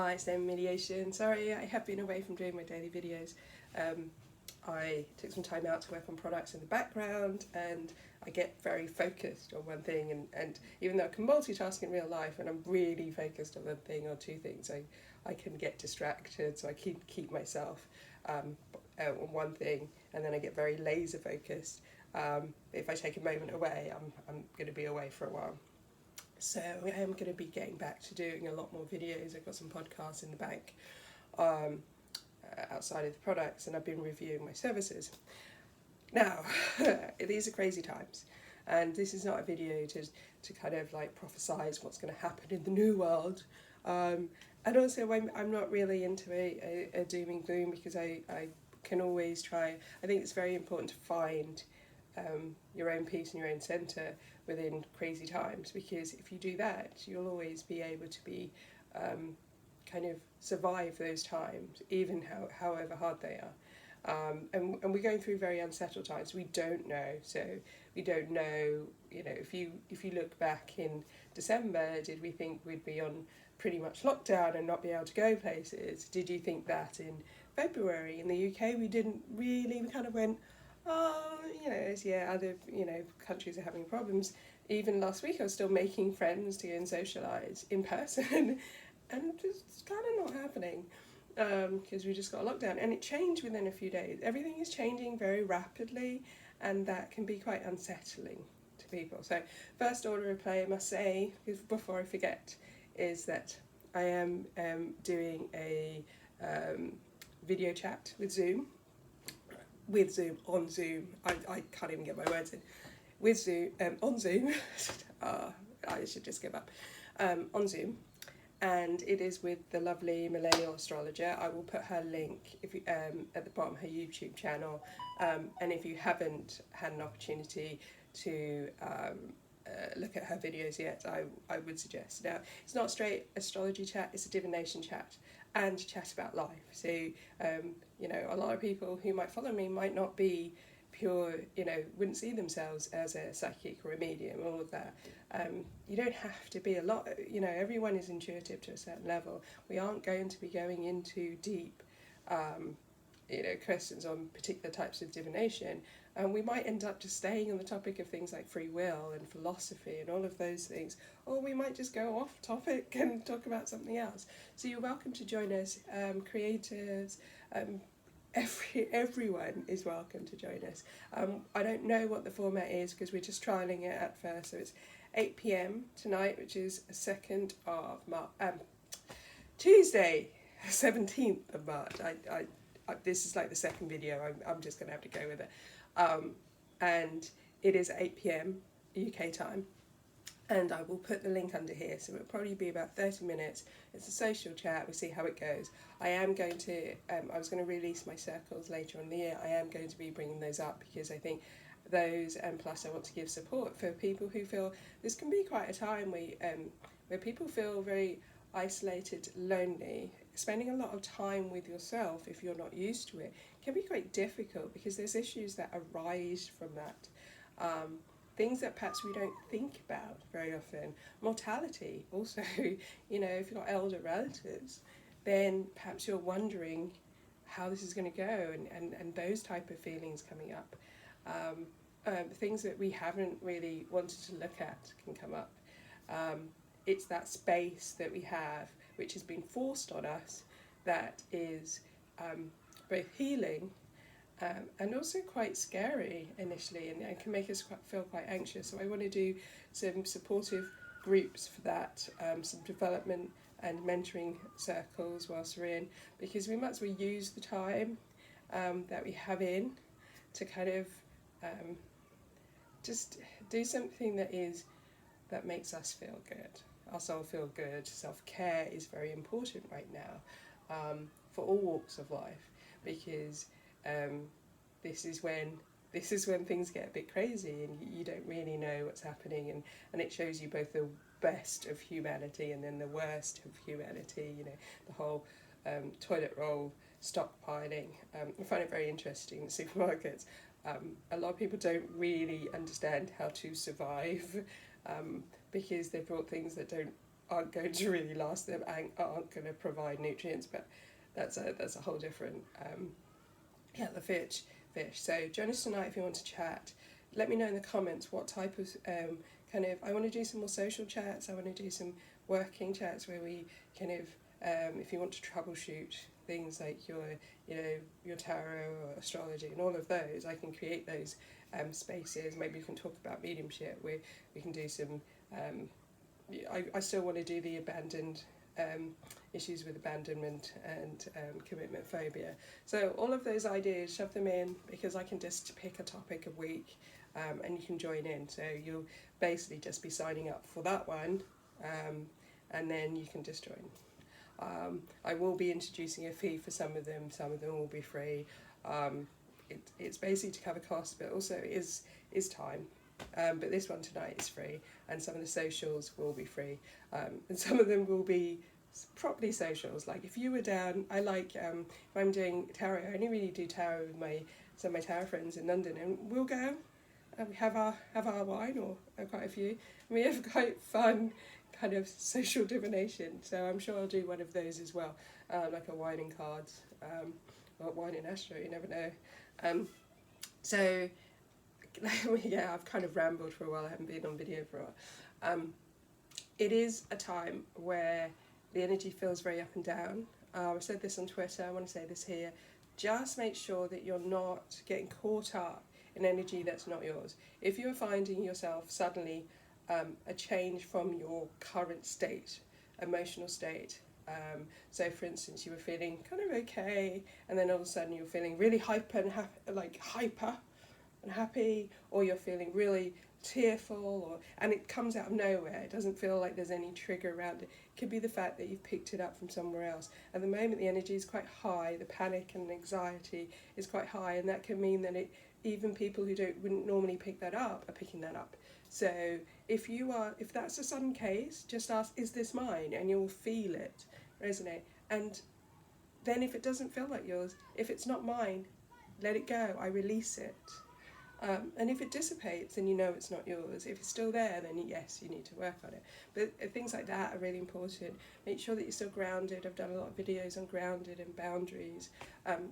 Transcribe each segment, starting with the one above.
Hi, it's Emma Mediation. Sorry, I have been away from doing my daily videos. I took some time out to work on products in the background, and I get very focused on one thing, and even though I can multitask in real life and I'm really focused on one thing or two things, I can get distracted, so I keep myself on one thing, and then I get very laser focused. If I take a moment away, I'm going to be away for a while. So I am going to be getting back to doing a lot more videos. I've got some podcasts in the bank outside of the products, and I've been reviewing my services. Now, these are crazy times, and this is not a video to kind of like prophesize what's going to happen in the new world. And also, I'm not really into a doom and gloom, because I can always try. I think it's very important to find your own peace and your own centre within crazy times, because if you do that, you'll always be able to be kind of survive those times, even however hard they are. And we're going through very unsettled times. We don't know, so we don't know. You know, if you look back in December, did we think we'd be on pretty much lockdown and not be able to go places? Did you think that in February in the UK we didn't really? We kind of went, oh, other countries are having problems. Even last week I was still making friends to go and socialise in person, and it's kind of not happening because we just got a lockdown, and it changed within a few days. Everything is changing very rapidly, and that can be quite unsettling to people. So first order of play, I must say, before I forget, is that I am doing a video chat with Zoom. On Zoom. I can't even get my words in. With Zoom, on Zoom. I should just give up. On Zoom. And it is with the lovely millennial astrologer. I will put her link at the bottom of her YouTube channel. And if you haven't had an opportunity to look at her videos yet, I would suggest. Now, it's not a straight astrology chat, it's a divination chat and chat about life. So, a lot of people who might follow me might not be pure, wouldn't see themselves as a psychic or a medium, all of that. You don't have to be a lot, everyone is intuitive to a certain level. We aren't going to be going into deep, questions on particular types of divination. And we might end up just staying on the topic of things like free will and philosophy and all of those things, or we might just go off topic and talk about something else. So you're welcome to join us, creatives, everyone is welcome to join us. I don't know what the format is because we're just trialling it at first. So it's 8 p.m. tonight, which is 2nd of March, Tuesday, 17th of March. I this is like the second video. I'm just gonna have to go with it. And it is 8 p.m. UK time, and I will put the link under here, so it'll probably be about 30 minutes. It's a social chat, we'll see how it goes. I am going to, I was going to release my circles later on in the year. I am going to be bringing those up because I think those, and plus I want to give support for people who feel this can be quite a time where people feel very isolated, lonely. Spending a lot of time with yourself, if you're not used to it, can be quite difficult because there's issues that arise from that. Things that perhaps we don't think about very often. Mortality also, if you've got elder relatives, then perhaps you're wondering how this is going to go, and those type of feelings coming up. Things that we haven't really wanted to look at can come up. It's that space that we have, which has been forced on us, that is both healing and also quite scary initially, and can make us feel quite anxious. So I want to do some supportive groups for that, some development and mentoring circles whilst we're in, because we might as well use the time that we have in to kind of just do something that makes us feel good. Our soul feel good. Self-care is very important right now for all walks of life, because this is when things get a bit crazy and you don't really know what's happening, and it shows you both the best of humanity and then the worst of humanity. The whole toilet roll stockpiling. I find it very interesting in supermarkets. A lot of people don't really understand how to survive because they brought things that don't aren't going to really last them and aren't going to provide nutrients. But that's a whole different the fish. So join us tonight if you want to chat. Let me know in the comments what type of I want to do some more social chats. I want to do some working chats where we if you want to troubleshoot things like your tarot or astrology and all of those, I can create those spaces. Maybe we can talk about mediumship. We can do some. I still want to do the abandoned issues with abandonment and commitment phobia. So all of those ideas, shove them in, because I can just pick a topic a week and you can join in. So you'll basically just be signing up for that one and then you can just join. I will be introducing a fee for some of them will be free. It's basically to cover costs, but also it is time. But this one tonight is free, and some of the socials will be free, and some of them will be properly socials. Like if you were down, I like if I'm doing tarot, I only really do tarot with some of my tarot friends in London, and we'll go and we have our wine or quite a few, and we have quite fun kind of social divination. So I'm sure I'll do one of those as well, like a wine and cards, or wine and astro. You never know. So. Yeah, I've kind of rambled for a while. I haven't been on video for a while. It is a time where the energy feels very up and down. I said this on Twitter, I want to say this here. Just make sure that you're not getting caught up in energy that's not yours. If you're finding yourself suddenly a change from your current state, emotional state, so for instance you were feeling kind of okay, and then all of a sudden you're feeling really hyper and happy, or you're feeling really tearful, and it comes out of nowhere. It doesn't feel like there's any trigger around it. It could be the fact that you've picked it up from somewhere else. At the moment the energy is quite high, the panic and anxiety is quite high, and that can mean that even people who wouldn't normally pick that up are picking that up. So if that's a sudden case, just ask, is this mine? And you'll feel it resonate. And then if it doesn't feel like yours, if it's not mine, let it go. I release it. And if it dissipates, then you know it's not yours. If it's still there, then yes, you need to work on it. But things like that are really important. Make sure that you're still grounded. I've done a lot of videos on grounded and boundaries,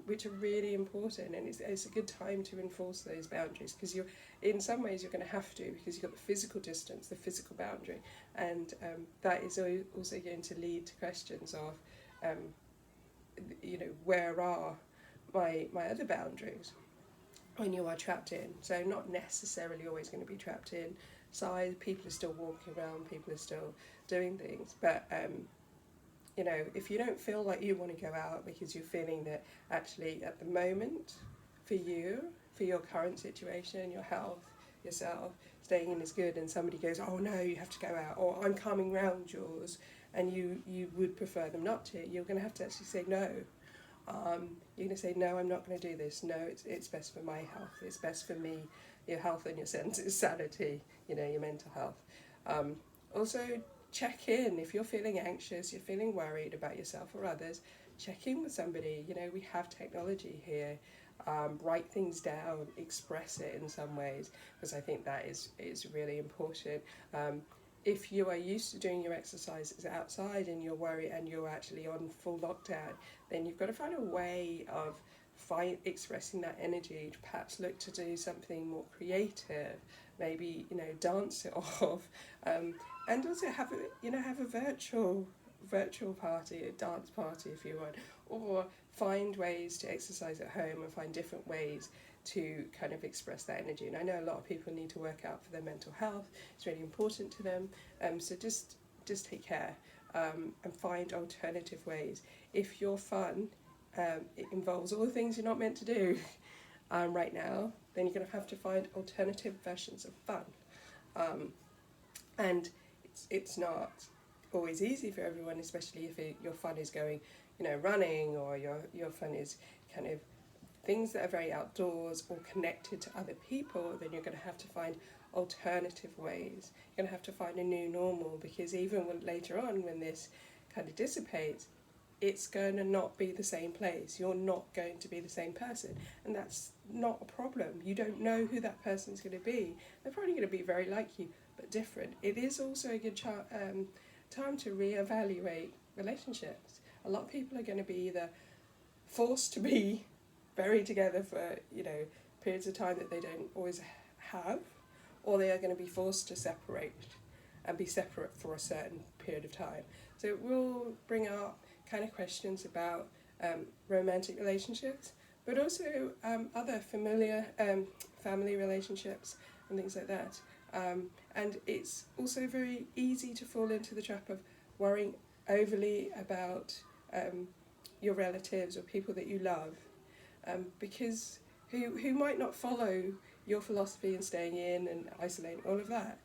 which are really important. And it's a good time to enforce those boundaries, because in some ways you're going to have to, because you've got the physical distance, the physical boundary. And that is also going to lead to questions of, where are my other boundaries? When you are trapped in. So not necessarily always going to be trapped inside. People are still walking around, people are still doing things, but if you don't feel like you want to go out because you're feeling that actually at the moment for your current situation, your health, yourself, staying in is good, and somebody goes, oh no, you have to go out, or I'm coming round yours, and you would prefer them not to, you're going to have to actually say no. You're going to say, no, I'm not going to do this. No, it's best for my health. It's best for me, your health and your senses, sanity, your mental health. Also, check in. If you're feeling anxious, you're feeling worried about yourself or others, check in with somebody. We have technology here. Write things down, express it in some ways, because I think that is really important. If you are used to doing your exercises outside and you're worried and you're actually on full lockdown, then you've got to find a way of expressing that energy. Perhaps look to do something more creative, maybe dance it off, and also have a virtual party, a dance party if you want, or find ways to exercise at home and find different ways to kind of express that energy. And I know a lot of people need to work out for their mental health. It's really important to them. So just take care and find alternative ways. If your fun it involves all the things you're not meant to do right now, then you're going to have to find alternative versions of fun. And it's not always easy for everyone, especially if your fun is going, running, or your fun is kind of things that are very outdoors or connected to other people. Then you're going to have to find alternative ways. You're going to have to find a new normal, because even later on, when this kind of dissipates, it's going to not be the same place. You're not going to be the same person, and that's not a problem. You don't know who that person's going to be. They're probably going to be very like you, but different. It is also a good time to reevaluate relationships. A lot of people are going to be either forced to be very together for, you know, periods of time that they don't always have, or they are going to be forced to separate and be separate for a certain period of time. So it will bring up kind of questions about romantic relationships, but also other familiar family relationships and things like that. And it's also very easy to fall into the trap of worrying overly about your relatives or people that you love, because who might not follow your philosophy and staying in and isolating, all of that.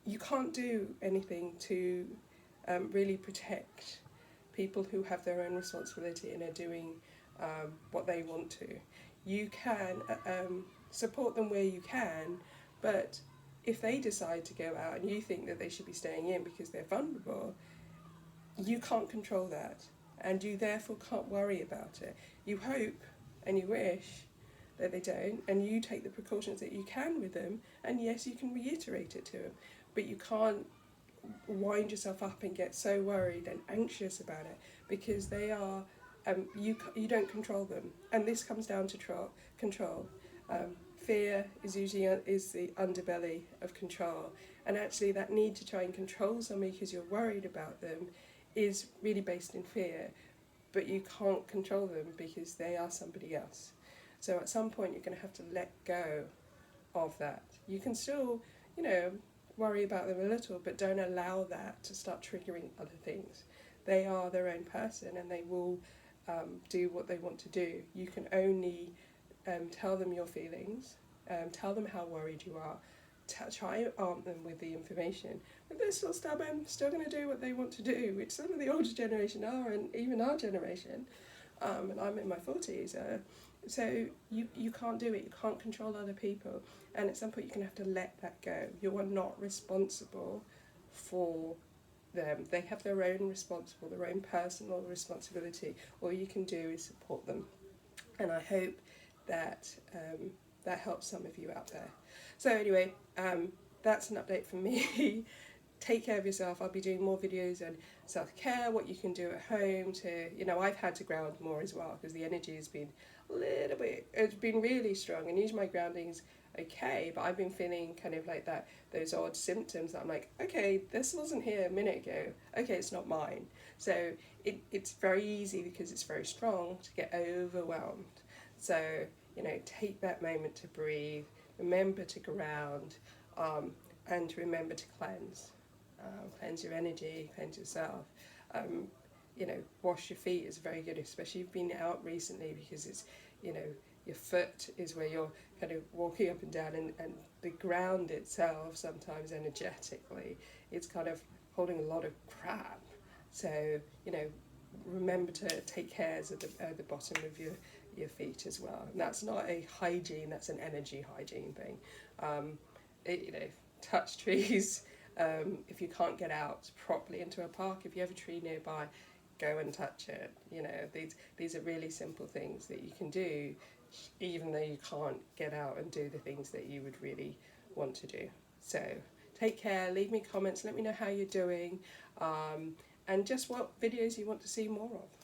You can't do anything to really protect people who have their own responsibility and are doing what they want to. You can support them where you can, but if they decide to go out and you think that they should be staying in because they're vulnerable, you can't control that, and you therefore can't worry about it. You hope and you wish that they don't, and you take the precautions that you can with them, and yes, you can reiterate it to them, but you can't wind yourself up and get so worried and anxious about it, because they are you don't control them, and this comes down to control. Fear is usually is the underbelly of control, and actually that need to try and control somebody because you're worried about them is really based in fear, but you can't control them because they are somebody else. So at some point you're going to have to let go of that. You can still, you know, worry about them a little, but don't allow that to start triggering other things. They are their own person, and they will do what they want to do. You can only tell them your feelings, tell them how worried you are, try and arm them with the information. But they're still stubborn, still going to do what they want to do, which some of the older generation are, and even our generation. And I'm in my 40s. So you can't do it. You can't control other people. And at some point you're going to have to let that go. You are not responsible for them. They have their own their own personal responsibility. All you can do is support them. And I hope that that helps some of you out there. So anyway, that's an update from me. Take care of yourself. I'll be doing more videos on self-care, what you can do at home to, you know, I've had to ground more as well because the energy has been a little bit, it's been really strong, and usually my grounding's okay, but I've been feeling kind of like that, those odd symptoms that I'm like, okay, this wasn't here a minute ago, okay, it's not mine. So it's very easy because it's very strong to get overwhelmed. So, you know, take that moment to breathe, remember to ground, and remember to cleanse. Cleanse your energy, cleanse yourself. You know, wash your feet is very good, especially if you've been out recently, because it's, you know, your foot is where you're kind of walking up and down, and the ground itself sometimes energetically, it's kind of holding a lot of crap. So, you know, remember to take care of the bottom of your feet as well. And that's not a hygiene, that's an energy hygiene thing. You know, touch trees. If you can't get out properly into a park, if you have a tree nearby, go and touch it. You know, these are really simple things that you can do, even though you can't get out and do the things that you would really want to do. So take care, leave me comments, let me know how you're doing, and just what videos you want to see more of.